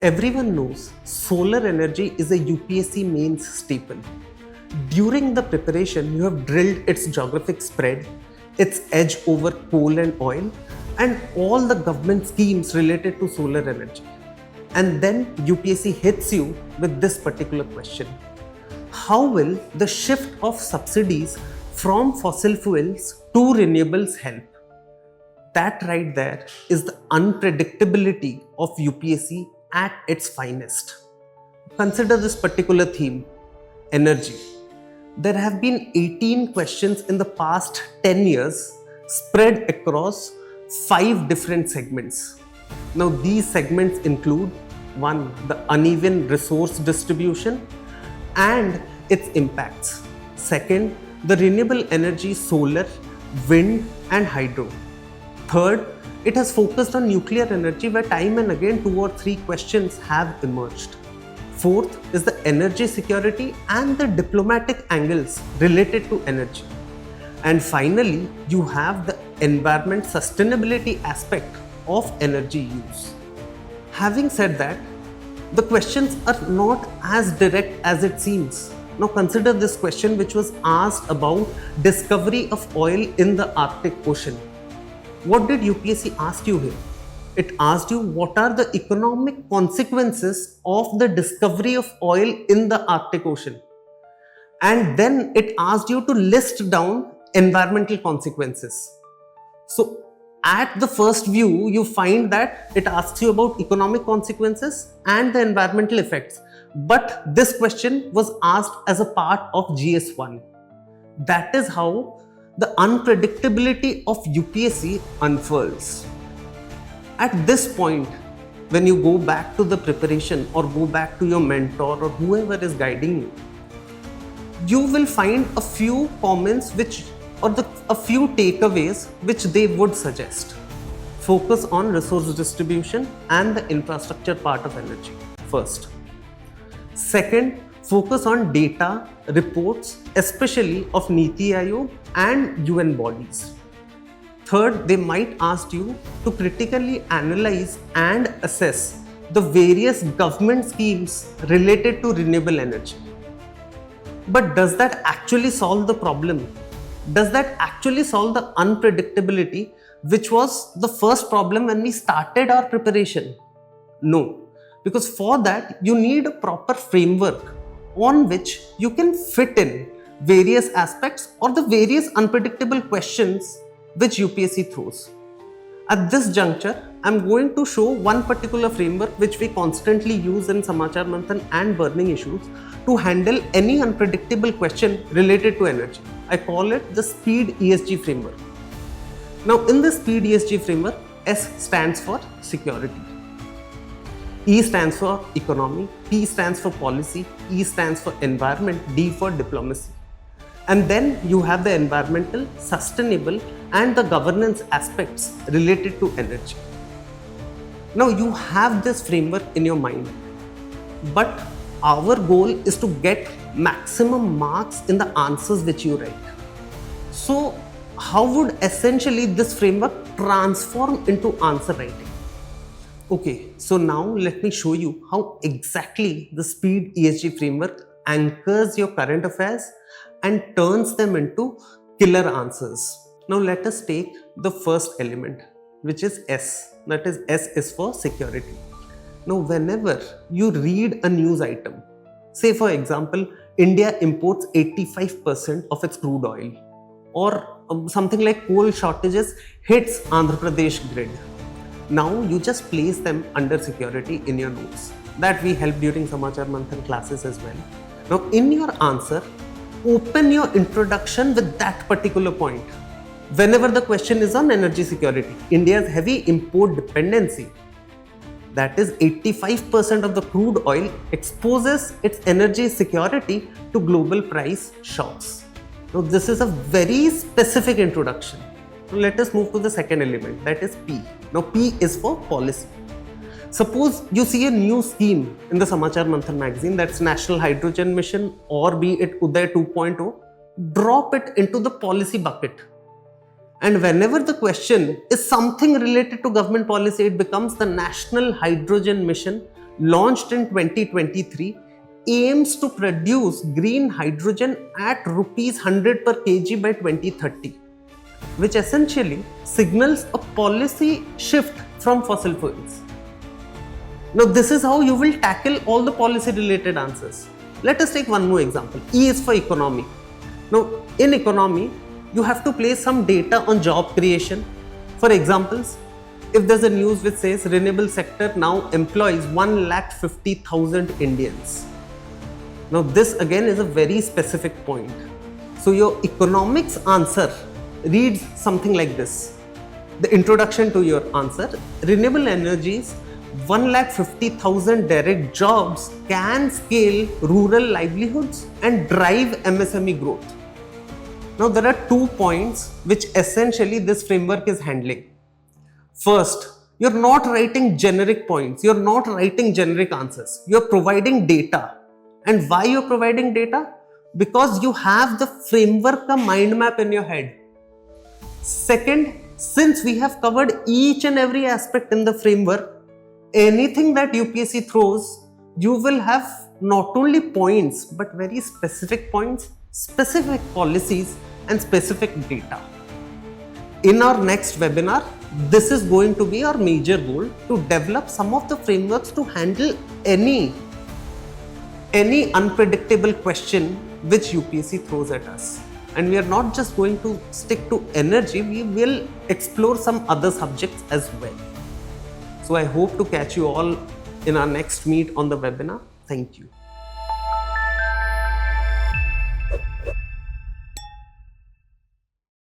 Everyone knows solar energy is a UPSC Mains staple. During the preparation, you have drilled its geographic spread, its edge over coal and oil, and all the government schemes related to solar energy. And then UPSC hits you with this particular question. How will the shift of subsidies from fossil fuels to renewables help? That right there is the unpredictability of UPSC at its finest. Consider this particular theme, energy. There have been 18 questions in the past 10 years spread across 5 different segments. Now these segments include 1. The uneven resource distribution and its impacts. 2. The renewable energy, solar, wind and hydro. 3. It has focused on nuclear energy, where time and again 2 or 3 questions have emerged. 4th is the energy security and the diplomatic angles related to energy. And finally, you have the environment sustainability aspect of energy use. Having said that, the questions are not as direct as it seems. Now consider this question which was asked about discovery of oil in the Arctic Ocean. What did UPSC ask you here? It asked you what are the economic consequences of the discovery of oil in the Arctic Ocean. And then it asked you to list down environmental consequences. So at the first view, you find that it asks you about economic consequences and the environmental effects. But this question was asked as a part of GS1. That is how the unpredictability of UPSC unfurls. At this point, when you go back to the preparation or go back to your mentor or whoever is guiding you, you will find a few comments a few takeaways which they would suggest. Focus on resource distribution and the infrastructure part of energy first. 2, focus on data, reports, especially of Niti Aayog and UN bodies. 3, they might ask you to critically analyze and assess the various government schemes related to renewable energy. But does that actually solve the problem? Does that actually solve the unpredictability, which was the first problem when we started our preparation? No, because for that you need a proper framework on which you can fit in various aspects or the various unpredictable questions which UPSC throws. At this juncture, I'm going to show one particular framework which we constantly use in Samachar Manthan and burning issues to handle any unpredictable question related to energy. I call it the SPEED ESG framework. Now in the SPEED ESG framework, S stands for security, E stands for economy, P stands for policy, E stands for environment, D for diplomacy. And then you have the environmental, sustainable and the governance aspects related to energy. Now you have this framework in your mind, but our goal is to get maximum marks in the answers which you write. So how would essentially this framework transform into answer writing? Okay, so now let me show you how exactly the SPEED ESG framework anchors your current affairs and turns them into killer answers. Now let us take the first element, which is S. That is, S is for security. Now whenever you read a news item, say for example, India imports 85% of its crude oil, or something like coal shortages hits Andhra Pradesh grid. Now you just place them under security in your notes. That we help during Samachar Manthan classes as well. Now in your answer, open your introduction with that particular point. Whenever the question is on energy security, India's heavy import dependency, that is 85% of the crude oil, exposes its energy security to global price shocks. Now this is a very specific introduction. Now let us move to the second element, that is P. Now P is for policy. Suppose you see a new scheme in the Samachar Manthan magazine, that's National Hydrogen Mission or be it Uday 2.0, drop it into the policy bucket. And whenever the question is something related to government policy, it becomes the National Hydrogen Mission launched in 2023, aims to produce green hydrogen at rupees 100 per kg by 2030, which essentially signals a policy shift from fossil fuels. Now, this is how you will tackle all the policy related answers. Let us take one more example. E is for economy. Now, in economy, you have to place some data on job creation. For examples, if there's a news which says renewable sector now employs 150,000 Indians. Now, this again is a very specific point. So, your economics answer reads something like this. The introduction to your answer: renewable energies, 150,000 direct jobs can scale rural livelihoods and drive MSME growth. Now, there are 2 points which essentially this framework is handling. First, you're not writing generic points, you're not writing generic answers, you're providing data. And why you're providing data? Because you have the framework, a mind map in your head. Second, since we have covered each and every aspect in the framework, anything that UPSC throws, you will have not only points, but very specific points, specific policies, and specific data. In our next webinar, this is going to be our major goal, to develop some of the frameworks to handle any unpredictable question which UPSC throws at us. And we are not just going to stick to energy, we will explore some other subjects as well. So I hope to catch you all in our next meet on the webinar. Thank you.